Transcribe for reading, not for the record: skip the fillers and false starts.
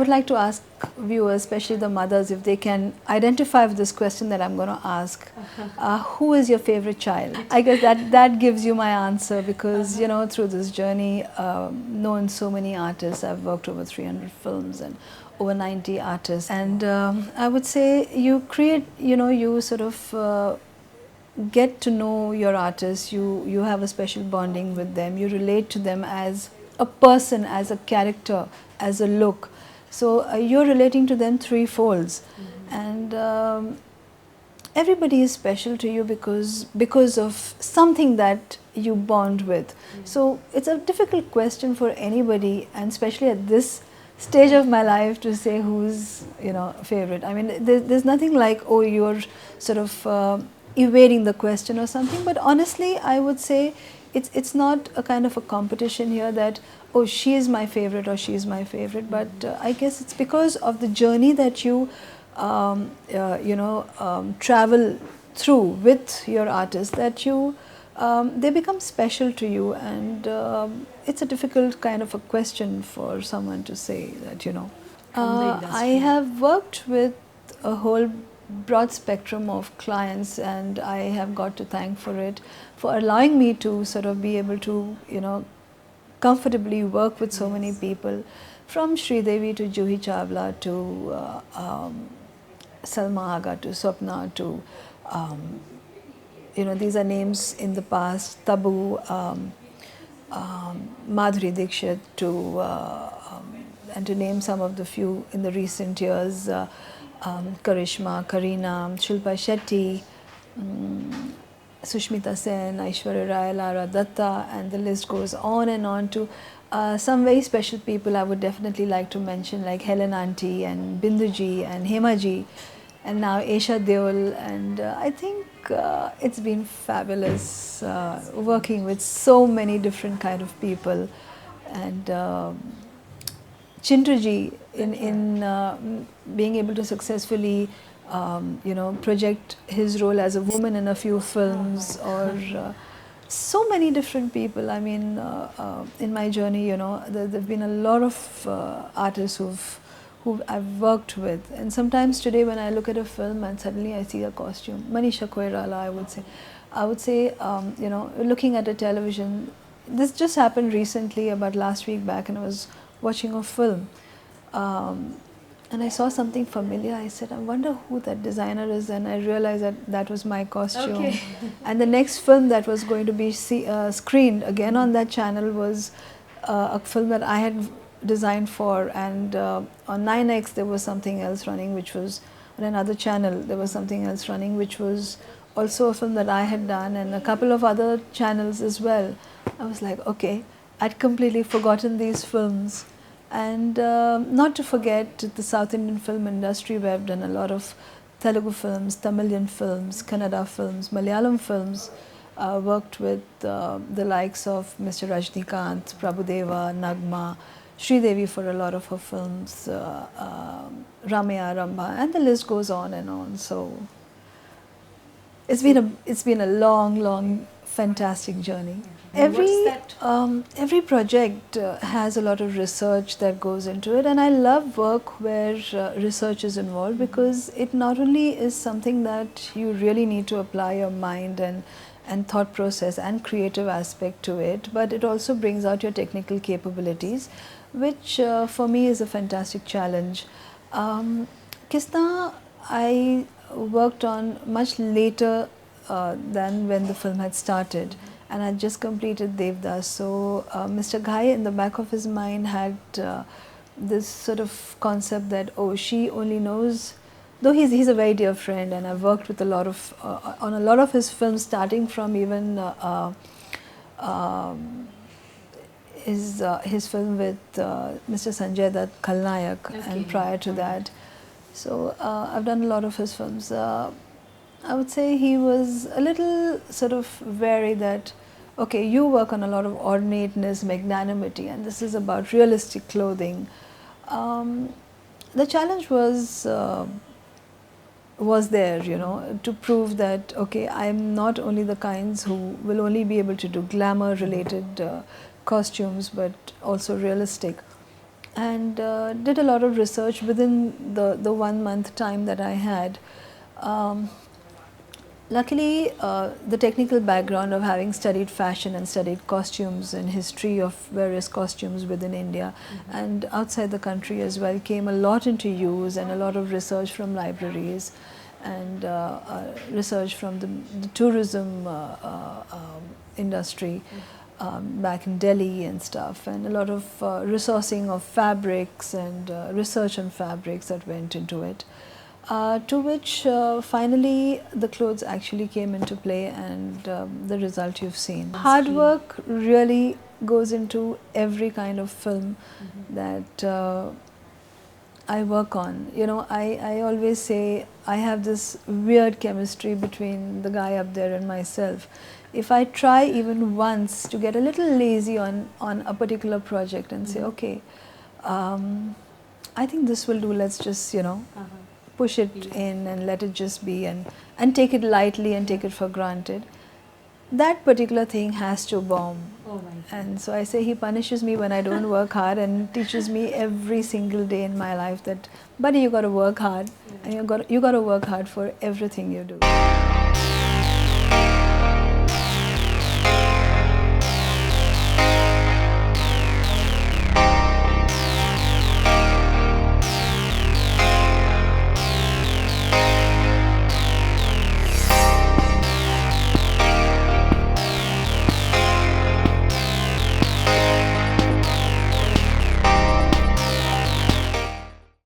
would like to ask viewers, especially the mothers, if they can identify with this question that I'm going to ask. Who is your favorite child? I guess that gives you my answer, because you know, through this journey, known so many artists. I've worked over 300 films and over 90 artists, and I would say you create, you know, you sort of get to know your artists. You have a special bonding with them. You relate to them as a person, as a character, as a look. So you're relating to them three-folds, and everybody is special to you because of something that you bond with. So it's a difficult question for anybody, and especially at this stage of my life, to say who's, you know, favorite. I mean, there's nothing like, oh, you're sort of evading the question or something. But honestly, I would say it's not a kind of a competition here that, oh, she is my favorite or she is my favorite. But I guess it's because of the journey that you travel through with your artist, that you they become special to you. And it's a difficult kind of a question for someone to say that, you know. I have worked with a whole broad spectrum of clients, and I have got to thank for it, for allowing me to sort of be able to, you know, comfortably work with so many people, from Sridevi to Juhi Chawla to Salma Agha to Swapna to, you know, these are names in the past, Tabu, Madhuri Dixit, to and to name some of the few in the recent years, Karishma, Kareena, Shilpa Shetty, Sushmita Sen, Aishwarya Rai, Lara Datta, and the list goes on and on, to some very special people I would definitely like to mention, like Helen Auntie and Binduji and Hemaji, and now Esha Deol. And I think it's been fabulous working with so many different kind of people. And Chintuji, in being able to successfully project his role as a woman in a few films, or so many different people. I mean, in my journey, you know, there have been a lot of artists who I've worked with. And sometimes today when I look at a film and suddenly I see a costume, Manisha Koirala, I would say, you know, looking at a television, this just happened recently, about last week back, and I was watching a film. And I saw something familiar. I said, I wonder who that designer is, and I realized that that was my costume. Okay. And the next film that was going to be screened again on that channel was a film that I had designed for, and on 9X there was something else running, which was on another channel, there was something else running, which was also a film that I had done, and a couple of other channels as well. I was like, okay, I'd completely forgotten these films. And not to forget the South Indian film industry, where I've done a lot of Telugu films, Tamilian films, Kannada films, Malayalam films. Worked with the likes of Mr. Rajnikant, Prabhudeva, Nagma, Sridevi for a lot of her films, Ramaya, Ramba, and the list goes on and on. So it's been a long, fantastic journey. Every project has a lot of research that goes into it, and I love work where research is involved, because it not only is something that you really need to apply your mind and thought process and creative aspect to it, but it also brings out your technical capabilities, which for me is a fantastic challenge. Kisna, I worked on much later than when the film had started, and I just completed Devdas. So Mr. Ghai, in the back of his mind, had this sort of concept that, oh, she only knows, though he's a very dear friend, and I've worked with a lot of on a lot of his films, starting from even his film with Mr. Sanjay Dutt, Khalnayak, okay, and prior to that. So I've done a lot of his films. I would say he was a little sort of wary that, okay, you work on a lot of ornateness, magnanimity, and this is about realistic clothing. The challenge was there, you know, to prove that, okay, I'm not only the kinds who will only be able to do glamour-related costumes, but also realistic. and did a lot of research within the 1 month time that I had. Um, Luckily, the technical background of having studied fashion and studied costumes and history of various costumes within India and outside the country as well came a lot into use, and a lot of research from libraries and research from the tourism industry back in Delhi and stuff, and a lot of resourcing of fabrics and research on fabrics that went into it. To which finally the clothes actually came into play, and the result you've seen. Hard work really goes into every kind of film that I work on. You know, I always say I have this weird chemistry between the guy up there and myself. If I try even once to get a little lazy on a particular project and say, okay, I think this will do, let's just, you know, push it in and let it just be, and take it lightly and take it for granted, that particular thing has to bomb. And so I say he punishes me when I don't work hard, and teaches me every single day in my life that, buddy, you got to work hard, and you got to work hard for everything you do.